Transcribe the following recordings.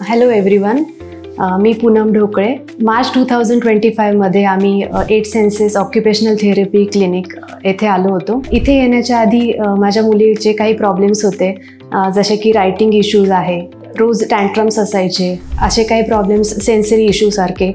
Hello everyone, मी पूनम ढोकळे. मार्च 2025 मध्ये आम्ही 8 census occupational therapy clinic येथे आलो होतो. इथे येण्याच्या आधी माझ्या मुलीचे काही प्रॉब्लेम्स होते, जसे की रायटिंग इश्यूज आहे, रोज टँट्रम्स असायचे, असे काही प्रॉब्लेम्स, सेन्सरी इश्यूसारखे.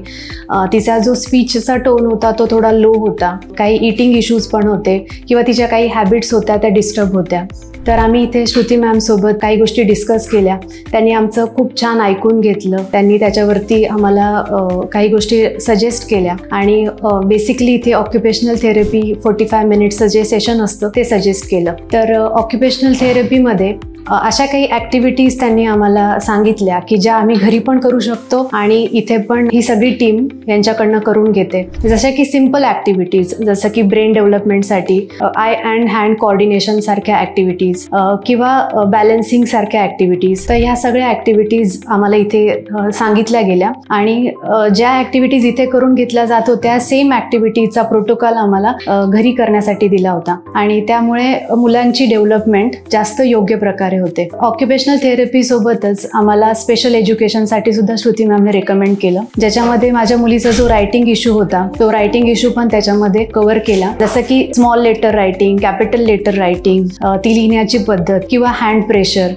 तिचा जो स्पीचचा टोन होता तो थोडा लो होता. काही ईटिंग इश्यूज पण होते किंवा तिच्या काही हॅबिट्स होत्या त्या डिस्टर्ब होत्या. तर आम्ही इथे श्रुती मॅमसोबत काही गोष्टी डिस्कस केल्या. त्यांनी आमचं खूप छान ऐकून घेतलं. त्यांनी त्याच्यावरती आम्हाला काही गोष्टी सजेस्ट केल्या आणि बेसिकली इथे ऑक्युपेशनल थेरपी 45 मिनिट्सचं जे सेशन असतं ते सजेस्ट केलं. तर ऑक्युपेशनल थेरपीमध्ये अशा काही ॲक्टिव्हिटीज त्यांनी आम्हाला सांगितल्या की ज्या आम्ही घरी पण करू शकतो आणि इथे पण ही सगळी टीम यांच्याकडनं करून घेते. जशा की सिम्पल ॲक्टिव्हिटीज, जसं की ब्रेन डेव्हलपमेंटसाठी आय अँड हँड कोऑर्डिनेशन सारख्या ॲक्टिव्हिटीज किंवा बॅलन्सिंग सारख्या ॲक्टिव्हिटीज. तर ह्या सगळ्या ॲक्टिव्हिटीज आम्हाला इथे सांगितल्या गेल्या आणि ज्या ॲक्टिव्हिटीज इथे करून घेतल्या जात होत्या सेम ॲक्टिव्हिटीजचा प्रोटोकॉल आम्हाला घरी करण्यासाठी दिला होता आणि त्यामुळे मुलांची डेव्हलपमेंट जास्त योग्य प्रकारे होते. ऑक्युपेशनल थेरपी सोबतच आम्हाला स्पेशल एज्युकेशनसाठी सुद्धा श्रुती मॅमने रेकमेंड केलं, ज्याच्यामध्ये माझ्या मुलीचा जो रायटिंग इश्यू होता तो रायटिंग इश्यू पण त्याच्यामध्ये कव्हर केला. जसं की small letter writing, capital letter writing, ती लिहिण्याची पद्धत किंवा हँड प्रेशर,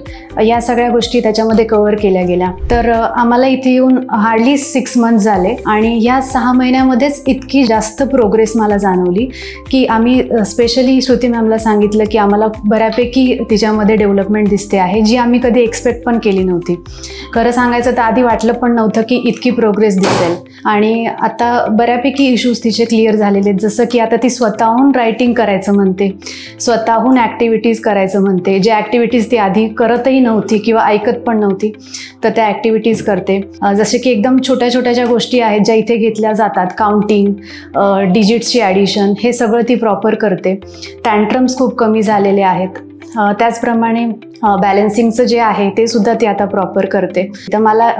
या सगळ्या गोष्टी त्याच्यामध्ये कव्हर केल्या गेल्या. तर आम्हाला इथे येऊन हार्डली 6 मंथ झाले आणि या 6 महिन्यामध्येच इतकी जास्त प्रोग्रेस मला जाणवली की आम्ही स्पेशली श्रुती मॅमला सांगितलं की आम्हाला बऱ्यापैकी तिच्यामध्ये डेव्हलपमेंट दिसते आहे, जी आम्ही कधी एक्सपेक्ट पण केली नव्हती. खरं सांगायचं तर आधी वाटलं पण नव्हतं की इतकी प्रोग्रेस दिसेल आणि आता बऱ्यापैकी इश्यूज तिचे क्लिअर झालेले आहेत. जसं की आता ती स्वतःहून रायटिंग करायचं म्हणते, स्वतःहून ॲक्टिव्हिटीज करायचं म्हणते. जे ॲक्टिव्हिटीज ती आधी करतही नव्हती किंवा ऐकत पण नव्हती, तर त्या ॲक्टिव्हिटीज करते. जसे की एकदम छोट्या छोट्या ज्या गोष्टी आहेत ज्या इथे घेतल्या जातात, काउंटिंग, डिजिट्सची ॲडिशन, हे सगळं ती प्रॉपर करते. टँट्रम्स खूप कमी झालेले आहेत. त्याचप्रमाणे बॅलन्सिंगचं जे आहे ते सुद्धा ती आता प्रॉपर करते. तर मला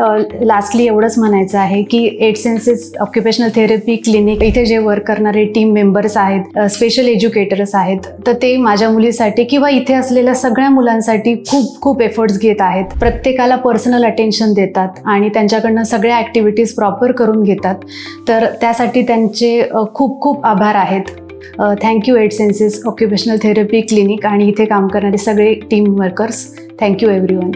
लास्टली एवढंच म्हणायचं आहे की 8 सेन्सेस ऑक्युपेशनल थेरपी क्लिनिक इथे जे वर्क करणारे टीम मेंबर्स आहेत, स्पेशल एज्युकेटर्स आहेत, तर ते माझ्या मुलीसाठी किंवा इथे असलेल्या सगळ्या मुलांसाठी खूप खूप एफर्ट्स घेत आहेत. प्रत्येकाला पर्सनल अटेन्शन देतात आणि त्यांच्याकडनं सगळ्या ॲक्टिव्हिटीज प्रॉपर करून घेतात. तर त्यासाठी त्यांचे खूप खूप आभार आहेत. Thank you 8 census occupational therapy clinic आणि इथे काम करणारे सगळे टीम वर्कर्स. Thank you everyone.